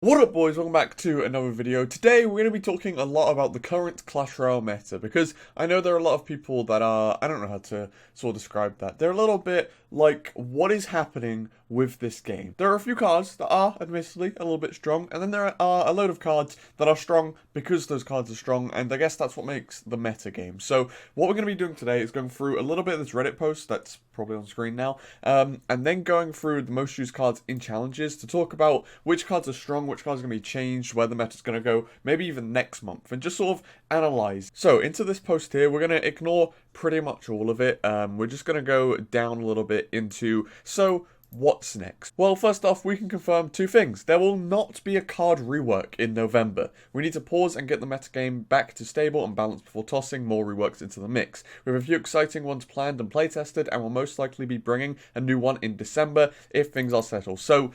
What up, boys? Welcome back to another video. Today we're going to be talking a lot about the current Clash Royale meta, because I know there are a lot of people that are, I don't know how to sort of describe that. They're a little bit like, what is happening with this game? There are a few cards that are, admittedly, a little bit strong, and then there are a load of cards that are strong because those cards are strong, and I guess that's what makes the meta game. So what we're going to be doing today is going through a little bit of this Reddit post that's probably on screen now, and then going through the most used cards in challenges to talk about which cards are strong, which cards are going to be changed, where the meta's going to go, maybe even next month, and just sort of analyze. So into this post here, we're going to ignore pretty much all of it. We're just going to go down a little bit into, so what's next? Well, first off, we can confirm two things. There will not be a card rework in November. We need to pause and get the metagame back to stable and balanced before tossing more reworks into the mix. We have a few exciting ones planned and playtested, and will most likely be bringing a new one in December if things are settled. So,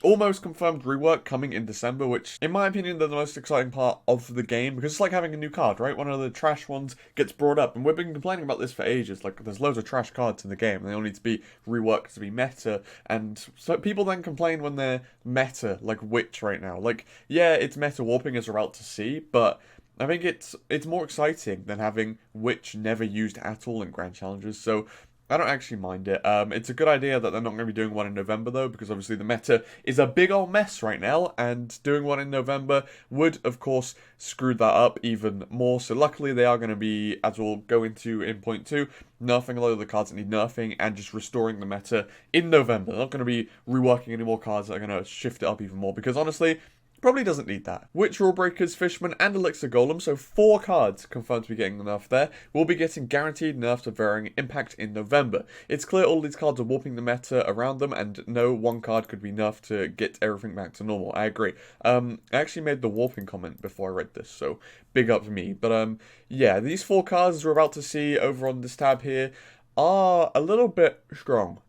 almost confirmed rework coming in December, which, in my opinion, they're the most exciting part of the game, because it's like having a new card, right? One of the trash ones gets brought up, and we've been complaining about this for ages. Like, there's loads of trash cards in the game, and they all need to be reworked to be meta, and so people then complain when they're meta, like Witch right now. Like, yeah, it's meta warping as we're out to see, but I think it's more exciting than having Witch never used at all in Grand Challenges, so I don't actually mind it. It's a good idea that they're not going to be doing one in November, though, because obviously the meta is a big old mess right now, and doing one in November would, of course, screw that up even more. So luckily they are going to be, as we'll go into in point 2, nerfing a lot of the cards that need nerfing and just restoring the meta in November. They're not going to be reworking any more cards that are going to shift it up even more, because honestly, probably doesn't need that. Witch, Rule Breakers, Fisherman, and Elixir Golem, so 4 cards confirmed to be getting nerfed there, will be getting guaranteed nerfs of varying impact in November. It's clear all these cards are warping the meta around them, and no one card could be nerfed to get everything back to normal. I agree. I actually made the warping comment before I read this, so big up to me. But yeah, these 4 cards we're about to see over on this tab here are a little bit strong.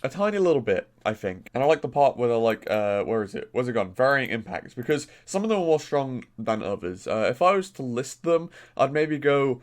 A tiny little bit, I think. And I like the part where they're like, where is it? Where's it gone? Varying impacts. Because some of them are more strong than others. If I was to list them, I'd maybe go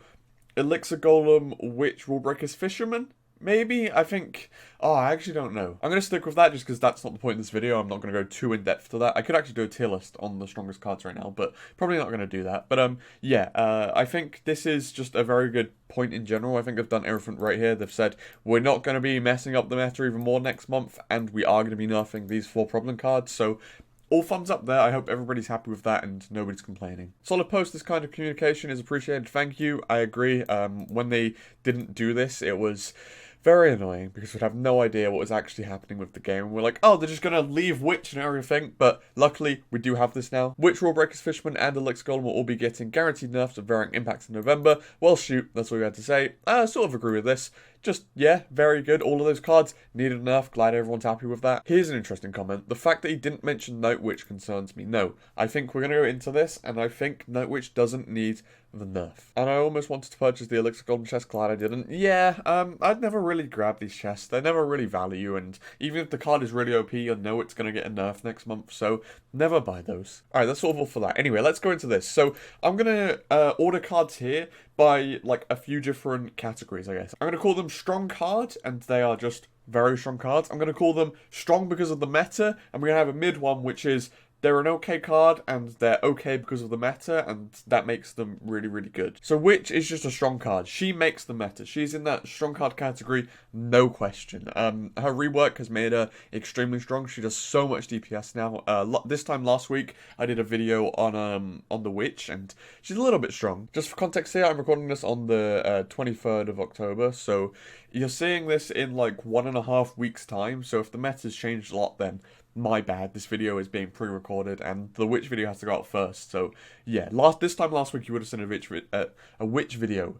Elixir Golem, Witch, Rule Breakers, Fisherman. Maybe? I think... Oh, I actually don't know. I'm going to stick with that just because that's not the point of this video. I'm not going to go too in-depth to that. I could actually do a tier list on the strongest cards right now, but probably not going to do that. But, yeah, I think this is just a very good point in general. I think they've done everything right here. They've said, we're not going to be messing up the meta even more next month, and we are going to be nerfing these 4 problem cards, so all thumbs up there. I hope everybody's happy with that and nobody's complaining. Solid post. This kind of communication is appreciated. Thank you. I agree. When they didn't do this, it was very annoying because we'd have no idea what was actually happening with the game. We're like, oh, they're just going to leave Witch and everything, but luckily we do have this now. Witch, Rule Breakers, Fisherman, and Elixir Golem will all be getting guaranteed nerfs of varying impacts in November. Well, shoot, that's all we had to say. I sort of agree with this. Just, yeah, very good. All of those cards needed enough. Glad everyone's happy with that. Here's an interesting comment. The fact that he didn't mention Night Witch concerns me. No, I think we're going to go into this, and I think Night Witch doesn't need the nerf. And I almost wanted to purchase the Elixir Golem chest. Glad I didn't. Yeah, I'd never really grab these chests. They're never really value, and even if the card is really OP, you know it's going to get a nerf next month, so never buy those. Alright, that's sort of all for that. Anyway, let's go into this. So, I'm going to order cards here by, like, a few different categories, I guess. I'm going to call them strong cards, and they are just very strong cards. I'm going to call them strong because of the meta, and we're going to have a mid one, which is they're an okay card, and they're okay because of the meta, and that makes them really, really good. So Witch is just a strong card. She makes the meta. She's in that strong card category, no question. Her rework has made her extremely strong. She does so much DPS now. This time last week, I did a video on the Witch, and she's a little bit strong. Just for context here, I'm recording this on the 23rd of October, so you're seeing this in like 1.5 weeks' time, so if the meta's changed a lot, then my bad, this video is being pre-recorded, and the Witch video has to go out first, so yeah, this time last week you would have seen a Witch video,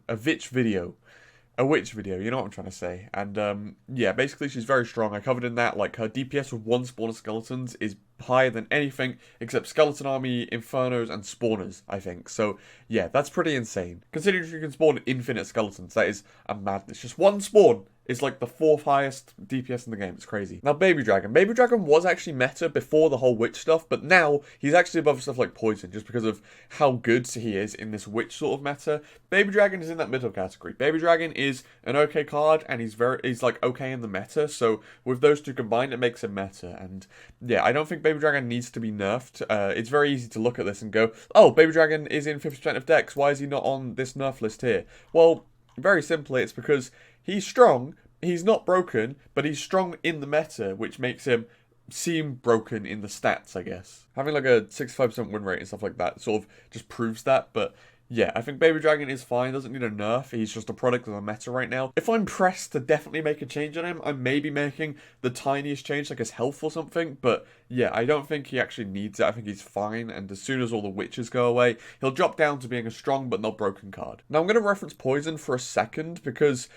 you know what I'm trying to say, and yeah, basically she's very strong. I covered in that, like, her DPS with 1 spawn of skeletons is higher than anything except Skeleton Army, Infernos, and Spawners, I think, so yeah, that's pretty insane. Considering you can spawn infinite skeletons, that is a madness. Just 1 spawn is like the 4th highest DPS in the game. It's crazy. Now, Baby Dragon. Baby Dragon was actually meta before the whole witch stuff, but now he's actually above stuff like Poison just because of how good he is in this witch sort of meta. Baby Dragon is in that middle category. Baby Dragon is an okay card, and he's like okay in the meta, so with those two combined, it makes him meta. And yeah, I don't think Baby Dragon needs to be nerfed. It's very easy to look at this and go, oh, Baby Dragon is in 50% of decks, why is he not on this nerf list here? Well, very simply, it's because he's strong, he's not broken, but he's strong in the meta, which makes him seem broken in the stats, I guess. Having like a 65% win rate and stuff like that sort of just proves that, but yeah, I think Baby Dragon is fine, doesn't need a nerf, he's just a product of the meta right now. If I'm pressed to definitely make a change on him, I may be making the tiniest change, like his health or something, but yeah, I don't think he actually needs it. I think he's fine, and as soon as all the witches go away, he'll drop down to being a strong but not broken card. Now, I'm going to reference Poison for a second, because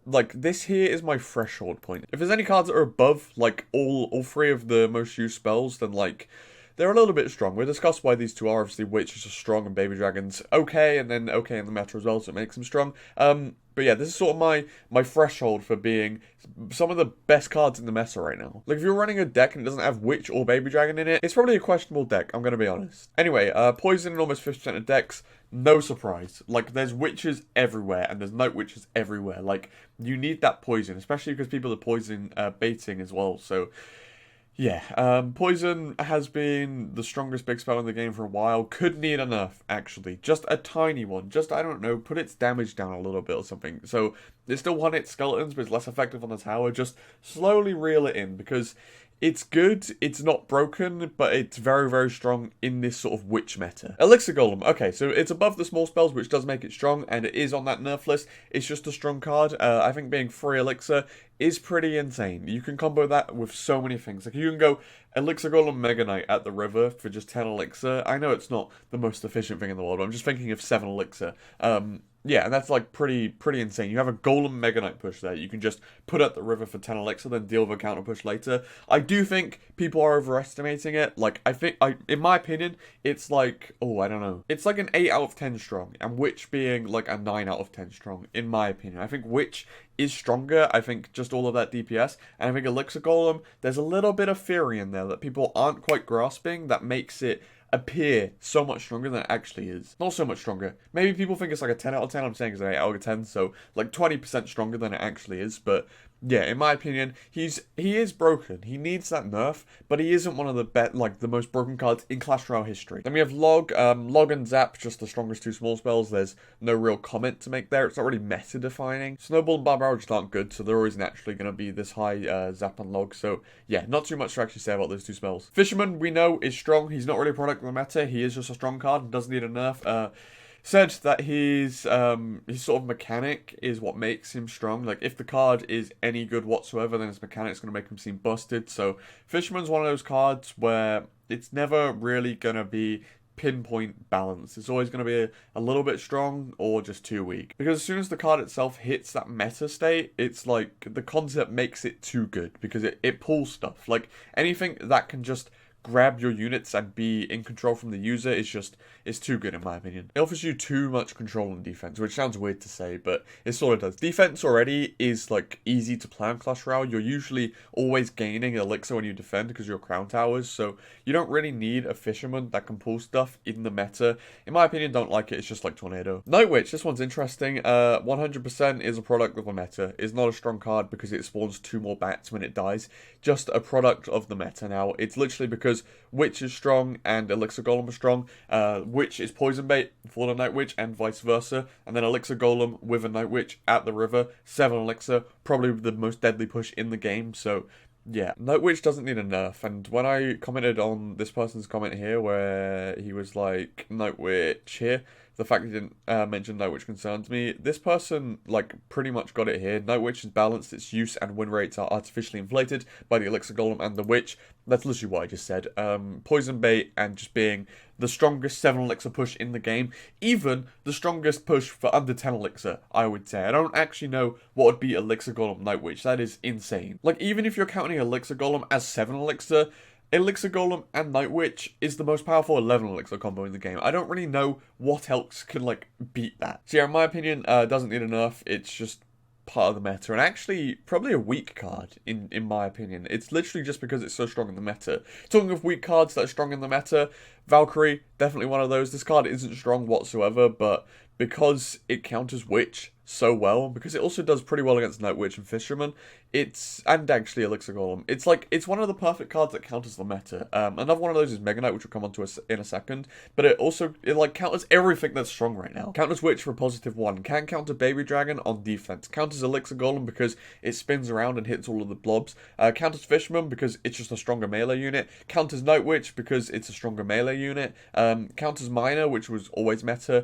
like, this here is my threshold point. If there's any cards that are above, like, all 3 of the most used spells, then, like, they're a little bit strong. We'll discuss why these two are. Obviously, Witch is just strong and Baby Dragon's okay, and then okay in the meta as well, so it makes them strong. But yeah, this is sort of my threshold for being some of the best cards in the meta right now. Like, if you're running a deck and it doesn't have Witch or Baby Dragon in it, it's probably a questionable deck, I'm going to be honest. Anyway, Poison in almost 50% of decks, no surprise. Like, there's Witches everywhere, and there's Night Witches everywhere. Like, you need that Poison, especially because people are Poison baiting as well, so yeah, Poison has been the strongest big spell in the game for a while. Could need a nerf, actually. Just a tiny one. Just, I don't know, put its damage down a little bit or something. So, it still one-hit skeletons, but it's less effective on the tower. Just slowly reel it in, because it's good, it's not broken, but it's very, very strong in this sort of witch meta. Elixir Golem. Okay, so it's above the small spells, which does make it strong, and it is on that nerf list. It's just a strong card. I think being 3 Elixir is pretty insane. You can combo that with so many things. Like, you can go Elixir Golem Mega Knight at the river for just 10 Elixir. I know it's not the most efficient thing in the world, but I'm just thinking of 7 Elixir. Yeah, and that's like pretty insane. You have a Golem Mega Knight push there. You can just put at the river for 10 Elixir, then deal with a counter push later. I do think people are overestimating it. Like, in my opinion, it's like, oh, I don't know. It's like an 8 out of 10 strong, and Witch being like a 9 out of 10 strong, in my opinion. I think Witch is stronger. I think just all of that DPS, and I think Elixir Golem, there's a little bit of theory in there that people aren't quite grasping that makes it appear so much stronger than it actually is. Not so much stronger. Maybe people think it's like a 10 out of 10. I'm saying it's an 8 out of 10, so like 20% stronger than it actually is. But yeah, in my opinion, he is broken. He needs that nerf, but he isn't one of the most broken cards in Clash Royale history. Then we have Log. Log and Zap, just the strongest 2 small spells. There's no real comment to make there. It's not really meta defining. Snowball and Barbaro just aren't good, so they're always naturally going to be this high Zap and Log. So yeah, not too much to actually say about those 2 spells. Fisherman, we know, is strong. He's not really a product of the meta. He is just a strong card and doesn't need a nerf. Said that his sort of mechanic is what makes him strong. Like, if the card is any good whatsoever, then his mechanic's going to make him seem busted. So, Fisherman's one of those cards where it's never really going to be pinpoint balance. It's always going to be a little bit strong or just too weak. Because as soon as the card itself hits that meta state, it's like the concept makes it too good because it pulls stuff. Like, anything that can just grab your units and be in control from the user is too good in my opinion. It offers you too much control on defense, which sounds weird to say, but it sort of does. Defense already is like easy to play on Clash Royale. You're usually always gaining elixir when you defend because you're crown towers, so you don't really need a fisherman that can pull stuff in the meta. In my opinion, don't like it. It's just like Tornado. Night Witch, this one's interesting. 100% is a product of the meta. It's not a strong card because it spawns 2 more bats when it dies. Just a product of the meta. Now, it's literally because Witch is strong and Elixir Golem is strong. Witch is poison bait for the Night Witch and vice versa. And then Elixir Golem with a Night Witch at the river. 7 Elixir, probably the most deadly push in the game. So yeah, Night Witch doesn't need a nerf. And when I commented on this person's comment here where he was like, Night Witch here, the fact he didn't mention Night Witch concerns me. This person, like, pretty much got it here. Night Witch is balanced. Its use and win rates are artificially inflated by the Elixir Golem and the Witch. That's literally what I just said. Poison bait and just being the strongest 7 Elixir push in the game. Even the strongest push for under 10 Elixir, I would say. I don't actually know what would be Elixir Golem Night Witch. That is insane. Like, even if you're counting Elixir Golem as 7 Elixir, Elixir Golem and Night Witch is the most powerful 11 Elixir combo in the game. I don't really know what else can, like, beat that. So yeah, in my opinion, doesn't need a nerf. It's just part of the meta, and actually probably a weak card, in my opinion. It's literally just because it's so strong in the meta. Talking of weak cards that are strong in the meta, Valkyrie, definitely one of those. This card isn't strong whatsoever, but because it counters Witch so well, because it also does pretty well against Night Witch and Fisherman, and actually Elixir Golem, it's one of the perfect cards that counters the meta. Another one of those is Mega Knight, which we'll come on to in a second, but it counters everything that's strong right now. Counters Witch for +1, can counter Baby Dragon on defense, counters Elixir Golem because it spins around and hits all of the blobs, counters Fisherman because it's just a stronger melee unit, counters Night Witch because it's a stronger melee unit, counters Miner, which was always meta,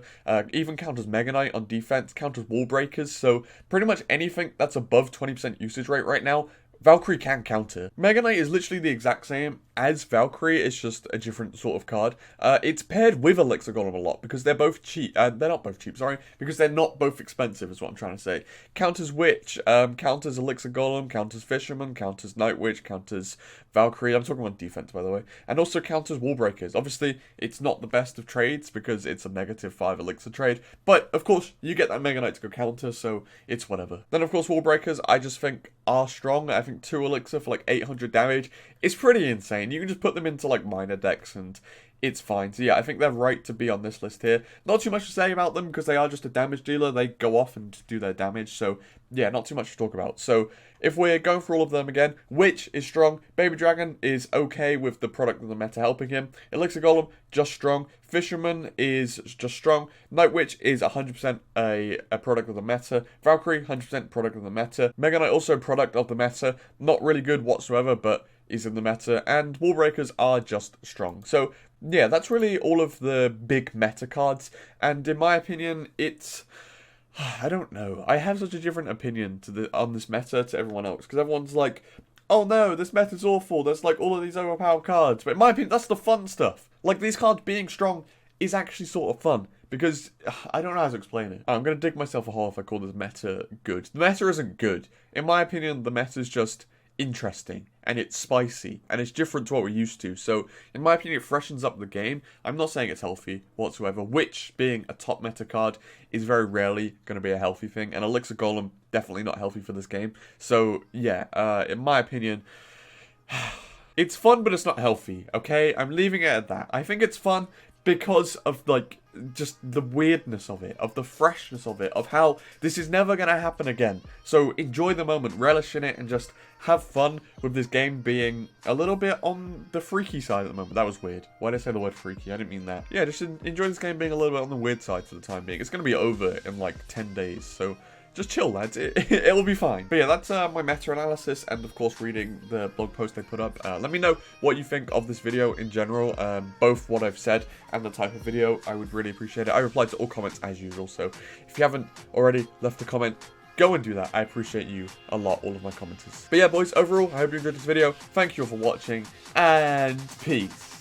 even counters Mega Knight on defense, counters Wall Breakers, so pretty much anything that's above 20% usage rate right now, Valkyrie can counter. Mega Knight is literally the exact same as Valkyrie, it's just a different sort of card. It's paired with Elixir Golem a lot because they're both cheap. They're not both cheap, sorry, because they're not both expensive is what I'm trying to say. Counters Witch, counters Elixir Golem, counters Fisherman, counters Night Witch, counters Valkyrie. I'm talking about defense, by the way. And also counters Wall Breakers. Obviously, it's not the best of trades because it's a -5 Elixir trade. But, of course, you get that Mega Knight to go counter, so it's whatever. Then, of course, Wall Breakers, I just think are strong. I think 2 Elixir for like 800 damage is pretty insane. You can just put them into like minor decks and it's fine. So yeah, I think they're right to be on this list here. Not too much to say about them because they are just a damage dealer. They go off and do their damage. So yeah, not too much to talk about. So if we're going through all of them again, Witch is strong. Baby Dragon is okay with the product of the meta helping him. Elixir Golem, just strong. Fisherman is just strong. Night Witch is 100% a product of the meta. Valkyrie, 100% product of the meta. Mega Knight also product of the meta. Not really good whatsoever, but is in the meta. And Wall Breakers are just strong. So yeah, that's really all of the big meta cards. And in my opinion, it's... I don't know. I have such a different opinion on this meta to everyone else. Because everyone's like, oh no, this meta's awful. There's like all of these overpowered cards. But in my opinion, that's the fun stuff. Like these cards being strong is actually sort of fun. Because, I don't know how to explain it. I'm going to dig myself a hole if I call this meta good. The meta isn't good. In my opinion, the meta is just interesting. And it's spicy. And it's different to what we're used to. So, in my opinion, it freshens up the game. I'm not saying it's healthy whatsoever. Witch, being a top meta card, is very rarely going to be a healthy thing. And Elixir Golem, definitely not healthy for this game. So, yeah, in my opinion... it's fun, but it's not healthy, okay? I'm leaving it at that. I think it's fun because of, like, just the weirdness of it, of the freshness of it, of how this is never going to happen again. So enjoy the moment, relish in it, and just have fun with this game being a little bit on the freaky side at the moment. That was weird. Why did I say the word freaky? I didn't mean that. Yeah, just enjoy this game being a little bit on the weird side for the time being. It's going to be over in, like, 10 days, so... just chill, lads. It'll be fine. But yeah, that's my meta-analysis and, of course, reading the blog post they put up. Let me know what you think of this video in general, both what I've said and the type of video. I would really appreciate it. I reply to all comments as usual, so if you haven't already left a comment, go and do that. I appreciate you a lot, all of my commenters. But yeah, boys, overall, I hope you enjoyed this video. Thank you all for watching, and peace.